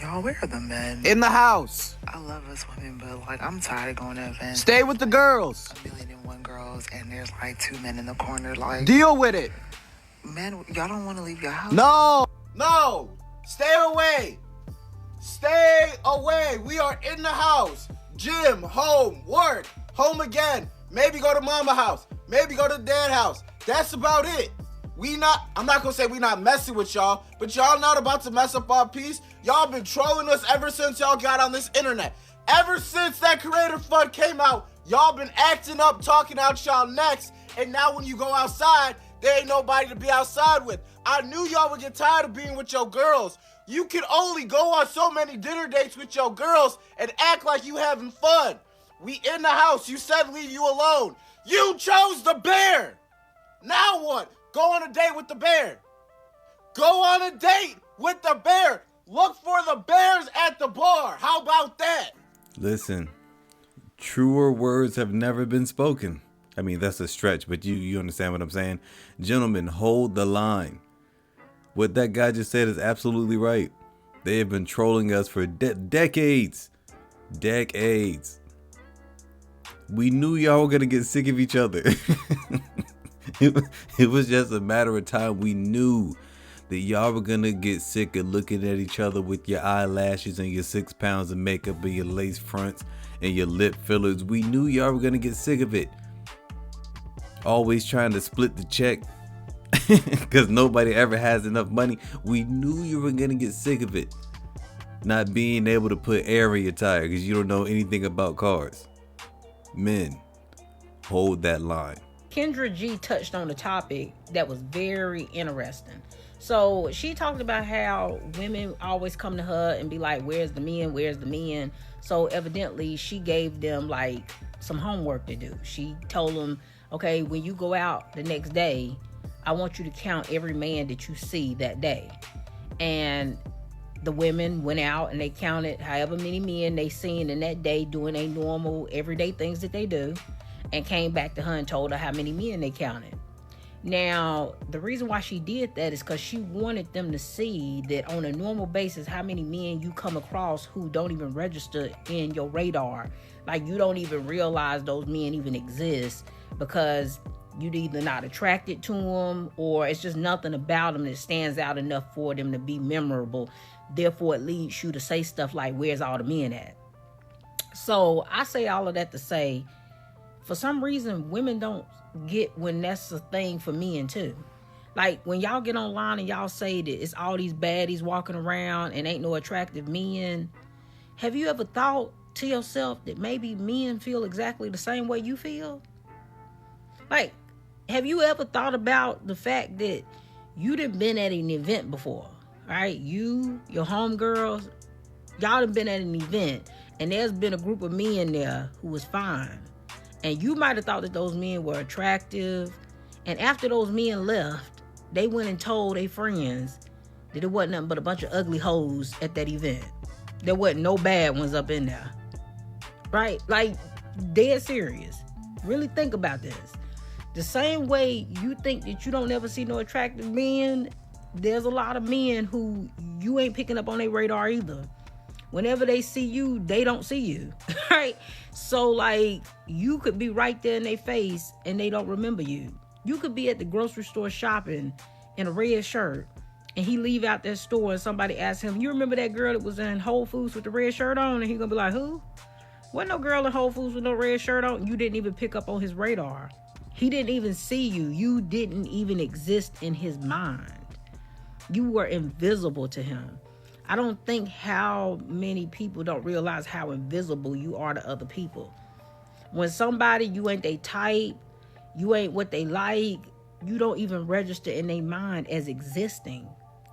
Y'all, where are the men? In the house. I love us women, but like I'm tired of going to events. Stay with the girls. 1,000,001 girls, and there's like 2 men in the corner. Like, deal with it. Man, y'all don't want to leave your house. No. Stay away. Stay away. We are in the house. Gym, home, work, home again. Maybe go to mama house. Maybe go to dad house. That's about it. I'm not gonna say we not messing with y'all, but y'all not about to mess up our peace. Y'all been trolling us ever since y'all got on this internet. Ever since that creator fund came out, y'all been acting up, talking out y'all necks, and now when you go outside, there ain't nobody to be outside with. I knew y'all would get tired of being with your girls. You can only go on so many dinner dates with your girls and act like you having fun. We in the house. You said leave you alone. You chose the bear. Now what? Go on a date with the bear. Go on a date with the bear. Look for the bears at the bar. How about that? Listen, truer words have never been spoken. I mean, that's a stretch, but you understand what I'm saying? Gentlemen, hold the line. What that guy just said is absolutely right. They have been trolling us for decades. Decades. We knew y'all were going to get sick of each other. It was just a matter of time. We knew that y'all were going to get sick of looking at each other with your eyelashes and your 6 pounds of makeup and your lace fronts and your lip fillers. We knew y'all were going to get sick of it. Always trying to split the check because nobody ever has enough money. We knew you were going to get sick of it. Not being able to put air in your tire because you don't know anything about cars. Men, hold that line. Kendra G touched on a topic that was very interesting. So she talked about how women always come to her and be like, where's the men? Where's the men? So evidently she gave them like some homework to do. She told them, okay, when you go out the next day, I want you to count every man that you see that day. And the women went out and they counted however many men they seen in that day doing their normal everyday things that they do, and came back to her and told her how many men they counted. Now, the reason why she did that is because she wanted them to see that on a normal basis, how many men you come across who don't even register in your radar. Like, you don't even realize those men even exist because you're either not attracted to them or it's just nothing about them that stands out enough for them to be memorable. Therefore, it leads you to say stuff like, where's all the men at? So I say all of that to say, for some reason, women don't get when that's a thing for men too. Like when y'all get online and y'all say that it's all these baddies walking around and ain't no attractive men, have you ever thought to yourself that maybe men feel exactly the same way you feel? Like, have you ever thought about the fact that you done been at an event before, right? You, your homegirls, y'all done been at an event and there's been a group of men there who was fine. And you might have thought that those men were attractive. And after those men left, they went and told their friends that it wasn't nothing but a bunch of ugly hoes at that event. There wasn't no bad ones up in there. Right? Like, dead serious. Really think about this. The same way you think that you don't ever see no attractive men, there's a lot of men who you ain't picking up on their radar either. Whenever they see you, they don't see you, right? So, like, you could be right there in their face and they don't remember you. You could be at the grocery store shopping in a red shirt and he leave out that store and somebody asks him, you remember that girl that was in Whole Foods with the red shirt on? And he gonna be like, who? Wasn't no girl in Whole Foods with no red shirt on. You didn't even pick up on his radar. He didn't even see you. You didn't even exist in his mind. You were invisible to him. I don't think how many people don't realize how invisible you are to other people. When somebody, you ain't they type, you ain't what they like, you don't even register in their mind as existing.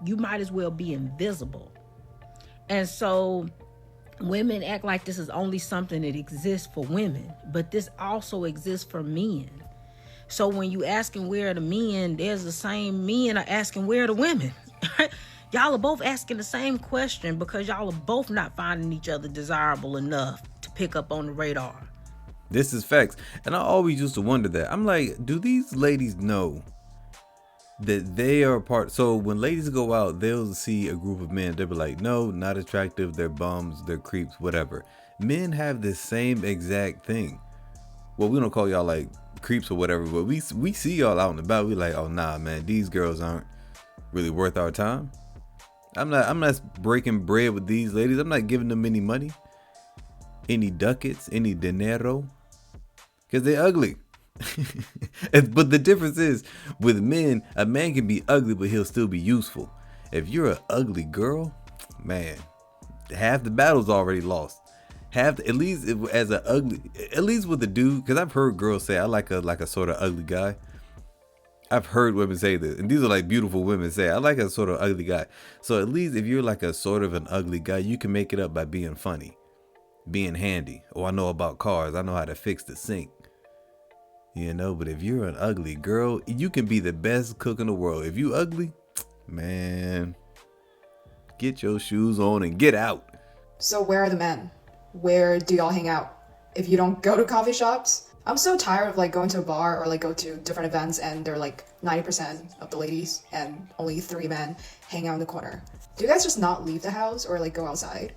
You might as well be invisible. And so women act like this is only something that exists for women, but this also exists for men. So when you asking where are the men, there's the same men are asking where are the women. Y'all are both asking the same question because y'all are both not finding each other desirable enough to pick up on the radar. This is facts. And I always used to wonder that. I'm like, do these ladies know that they are part. So when ladies go out, they'll see a group of men. They'll be like, no, not attractive. They're bums. They're creeps, whatever. Men have the same exact thing. Well, we don't call y'all like creeps or whatever, but we see y'all out and about. We like, oh nah, man, these girls aren't really worth our time. I'm not breaking bread with these ladies. I'm not giving them any money, any ducats, any dinero, because they're ugly. But the difference is, with men, a man can be ugly, but he'll still be useful. If you're an ugly girl, man, half the battle's already lost. At least with a dude, because I've heard girls say, I like a sort of ugly guy. I've heard women say this, and these are like beautiful women say, I like a sort of ugly guy. So at least if you're like a sort of an ugly guy, you can make it up by being funny, being handy. Oh, I know about cars. I know how to fix the sink. You know, but if you're an ugly girl, you can be the best cook in the world. If you ugly, man, get your shoes on and get out. So where are the men? Where do y'all hang out? If you don't go to coffee shops? I'm so tired of like going to a bar or like go to different events and they're like 90% of the ladies and only 3 men hang out in the corner. Do you guys just not leave the house or like go outside?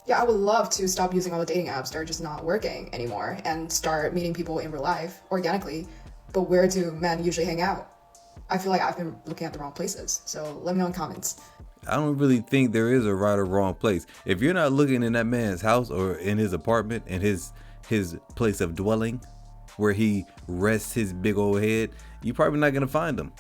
Yeah, I would love to stop using all the dating apps that are just not working anymore and start meeting people in real life organically. But where do men usually hang out? I feel like I've been looking at the wrong places. So let me know in comments. I don't really think there is a right or wrong place. If you're not looking in that man's house or in his apartment and his place of dwelling where he rests his big old head, you're probably not going to find him.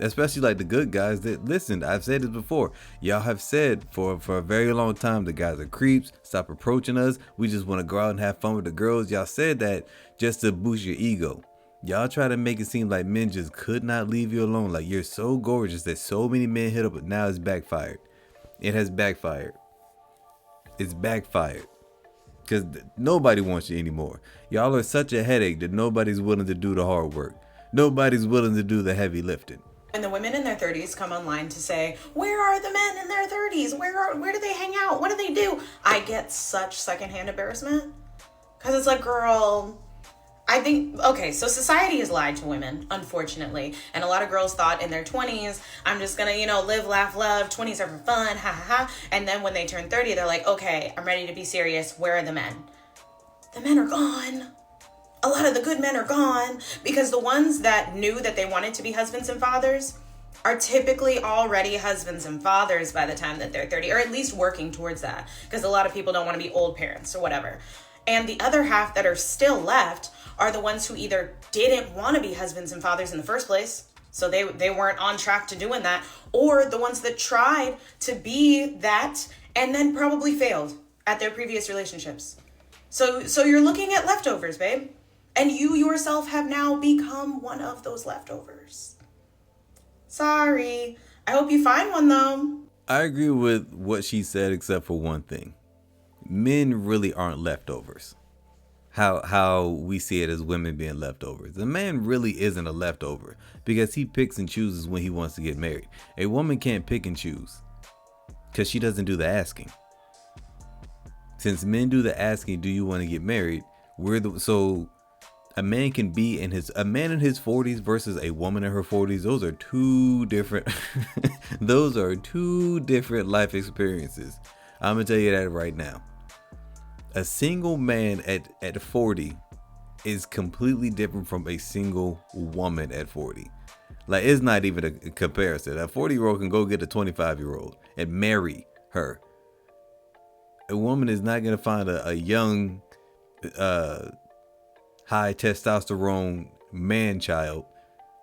Especially like the good guys that listen. I've said this before. Y'all have said for a very long time the guys are creeps. Stop approaching us. We just want to go out and have fun with the girls. Y'all said that just to boost your ego. Y'all try to make it seem like men just could not leave you alone. Like you're so gorgeous that so many men hit up, but now it's backfired. It has backfired. It's backfired. Because nobody wants you anymore. Y'all are such a headache that nobody's willing to do the hard work. Nobody's willing to do the heavy lifting. When the women in their 30s come online to say, where are the men in their 30s? Where do they hang out? What do they do? I get such secondhand embarrassment. Because it's like, girl, I think, okay, so society has lied to women, unfortunately. And a lot of girls thought in their 20s, I'm just going to, live, laugh, love. 20s are for fun, ha, ha, ha. And then when they turn 30, they're like, okay, I'm ready to be serious. Where are the men? The men are gone. A lot of the good men are gone because the ones that knew that they wanted to be husbands and fathers are typically already husbands and fathers by the time that they're 30, or at least working towards that, because a lot of people don't want to be old parents or whatever. And the other half that are still left are the ones who either didn't want to be husbands and fathers in the first place, so they weren't on track to doing that, or the ones that tried to be that and then probably failed at their previous relationships. So you're looking at leftovers, babe. And you yourself have now become one of those leftovers. Sorry. I hope you find one, though. I agree with what she said, except for one thing. Men really aren't leftovers. How we see it as women being leftovers. A man really isn't a leftover because he picks and chooses when he wants to get married. A woman can't pick and choose because she doesn't do the asking. Since men do the asking, do you want to get married? A man can be a man in his 40s versus a woman in her 40s. Those are two different life experiences. I'm gonna tell you that right now. A single man at 40 is completely different from a single woman at 40. Like, it's not even a comparison. A 40-year-old can go get a 25-year-old and marry her. A woman is not gonna find a young high testosterone man child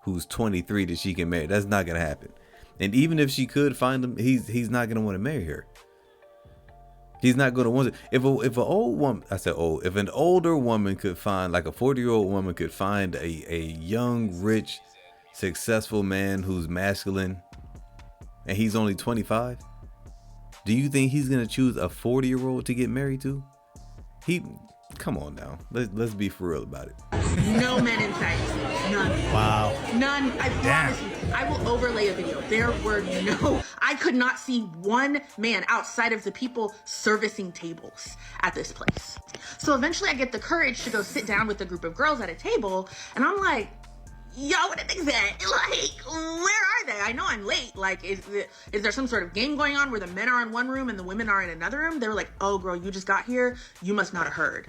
who's 23 that she can marry. That's not gonna happen. And even if she could find him, he's not gonna want to marry her. He's not gonna want to. If an older woman could find, like a 40-year-old woman could find a young, rich, successful man who's masculine, and he's only 25, do you think he's gonna choose a 40-year-old to get married to? Come on now. Let's be for real about it. No men inside. None. Wow. None. I promise you. I will overlay a video. There were I could not see one man outside of the people servicing tables at this place. So eventually I get the courage to go sit down with a group of girls at a table, and I'm like, yo, what did they say? Like, where are they? I know I'm late. Like, is there some sort of game going on where the men are in one room and the women are in another room? They were like, oh, girl, you just got here. You must not have heard.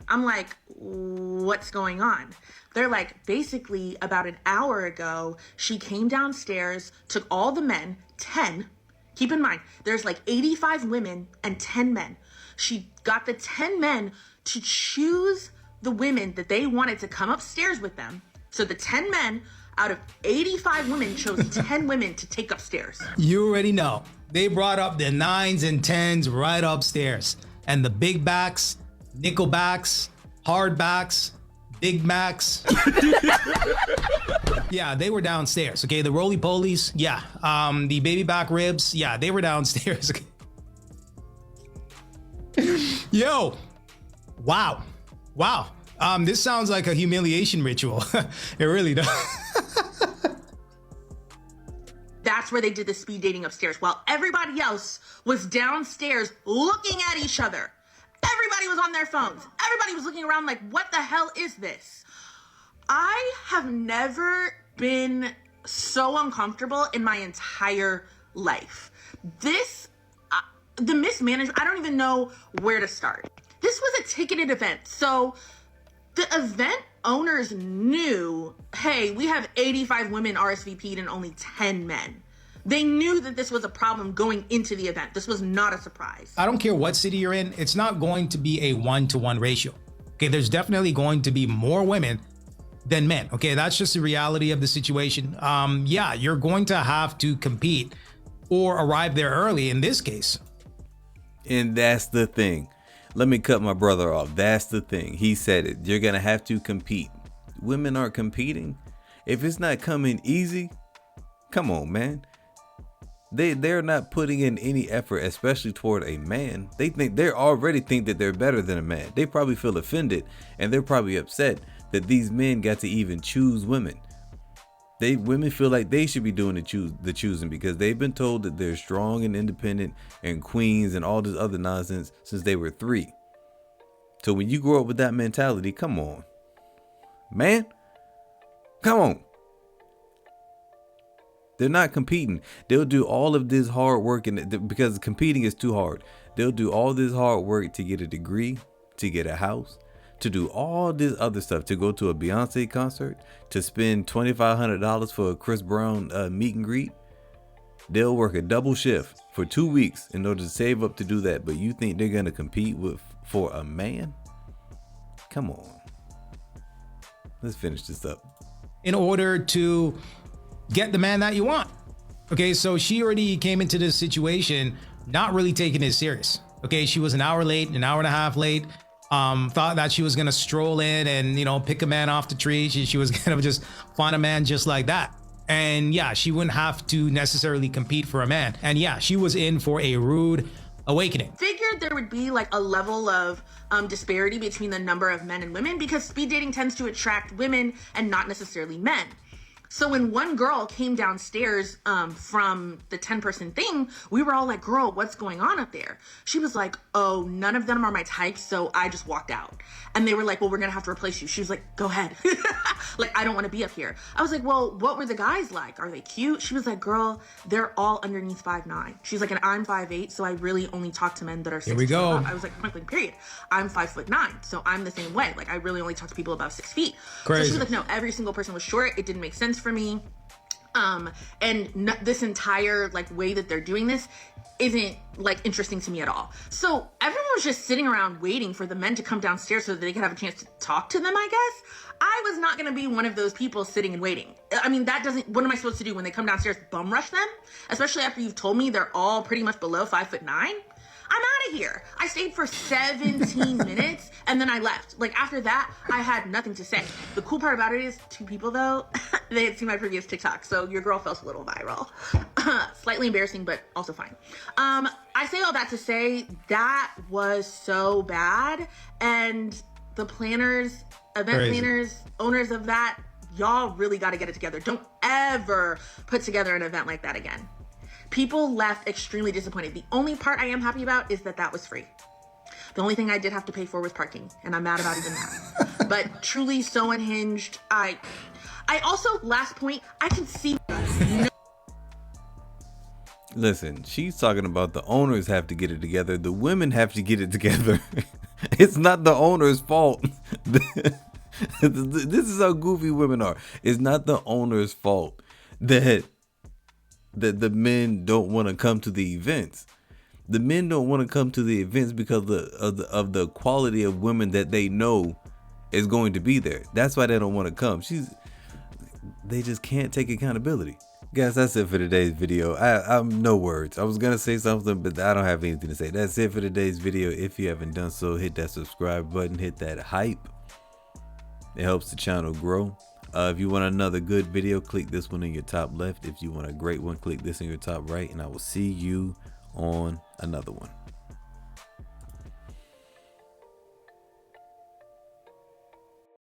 I'm like, what's going on? They're like, basically, about an hour ago, she came downstairs, took all the men, 10. Keep in mind, there's like 85 women and 10 men. She got the 10 men to choose the women that they wanted to come upstairs with them. So the 10 men out of 85 women chose 10 women to take upstairs. You already know. They brought up the 9s and 10s right upstairs. And the big backs, nickel backs, hard backs, Big Macs. Yeah, they were downstairs. Okay, the roly polies. Yeah, the baby back ribs. Yeah, they were downstairs. Yo, wow. This sounds like a humiliation ritual. It really does. That's where they did the speed dating upstairs while everybody else was downstairs looking at each other. Everybody was on their phones. Everybody was looking around like, what the hell is this? I have never been so uncomfortable in my entire life. The mismanagement, I don't even know where to start. This was a ticketed event. So the event owners knew, hey, we have 85 women RSVP'd and only 10 men. They knew that this was a problem going into the event. This was not a surprise. I don't care what city you're in. It's not going to be a 1-to-1 ratio. Okay, there's definitely going to be more women than men. Okay, that's just the reality of the situation. Yeah, you're going to have to compete or arrive there early in this case. And that's the thing. Let me cut my brother off. That's the thing. He said it. You're going to have to compete. Women aren't competing. If it's not coming easy, come on, man. They're not putting in any effort, especially toward a man. They already think that they're better than a man. They probably feel offended and they're probably upset that these men got to even choose women. Women feel like they should be doing the choosing because they've been told that they're strong and independent and queens and all this other nonsense since they were 3. So when you grow up with that mentality, come on, man, come on. They're not competing. They'll do all of this hard work because competing is too hard. They'll do all this hard work to get a degree, to get a house, to do all this other stuff, to go to a Beyonce concert, to spend $2,500 for a Chris Brown meet and greet. They'll work a double shift for 2 weeks in order to save up to do that. But you think they're going to compete for a man? Come on. Let's finish this up. In order to get the man that you want. Okay, so she already came into this situation not really taking it serious. Okay, she was an hour late, an hour and a half late. Thought that she was gonna stroll in and pick a man off the tree. She was gonna just find a man just like that. And yeah, she wouldn't have to necessarily compete for a man. And yeah, she was in for a rude awakening. Figured there would be like a level of disparity between the number of men and women because speed dating tends to attract women and not necessarily men. So when one girl came downstairs from the 10-person thing, we were all like, girl, what's going on up there? She was like, oh, none of them are my type, so I just walked out. And they were like, well, we're going to have to replace you. She was like, go ahead. Like, I don't want to be up here. I was like, well, what were the guys like? Are they cute? She was like, girl, they're all underneath 5'9". She's like, and I'm 5'8", so I really only talk to men that are 6 Here we go. up. I was like, point blank, period. I'm 5'9", so I'm the same way. Like, I really only talk to people above 6 feet. Crazy. So she was like, no, every single person was short. It didn't make sense for me. This entire way that they're doing this isn't interesting to me at all. So everyone was just sitting around waiting for the men to come downstairs so that they could have a chance to talk to them, I guess. I was not going to be one of those people sitting and waiting. I mean, what am I supposed to do when they come downstairs? Bum rush them? Especially after you've told me they're all pretty much below 5'9"? I'm out of here. I stayed for 17 minutes and then I left. After that, I had nothing to say. The cool part about it is 2 people though, they had seen my previous TikTok. So your girl felt a little viral. Slightly embarrassing, but also fine. I say all that to say that was so bad. And the planners, event planners, owners of that, y'all really got to get it together. Don't ever put together an event like that again. People left extremely disappointed. The only part I am happy about is that was free. The only thing I did have to pay for was parking, and I'm mad about even that. But truly so unhinged. I I also, last point, I can see. Listen, she's talking about the owners have to get it together. The women have to get it together. It's not the owner's fault. This is how goofy women are. It's not the owner's fault that the men don't want to come to the events. The men don't want to come to the events because of the quality of women that they know is going to be there. That's why they don't want to come. They just can't take accountability. Guys, that's it for today's video. I'm no words. I was gonna say something, but I don't have anything to say. That's it for today's video. If you haven't done so, hit that subscribe button, hit that hype. It helps the channel grow. If you want another good video, click this one in your top left. If you want a great one, click this in your top right, and I will see you on another one.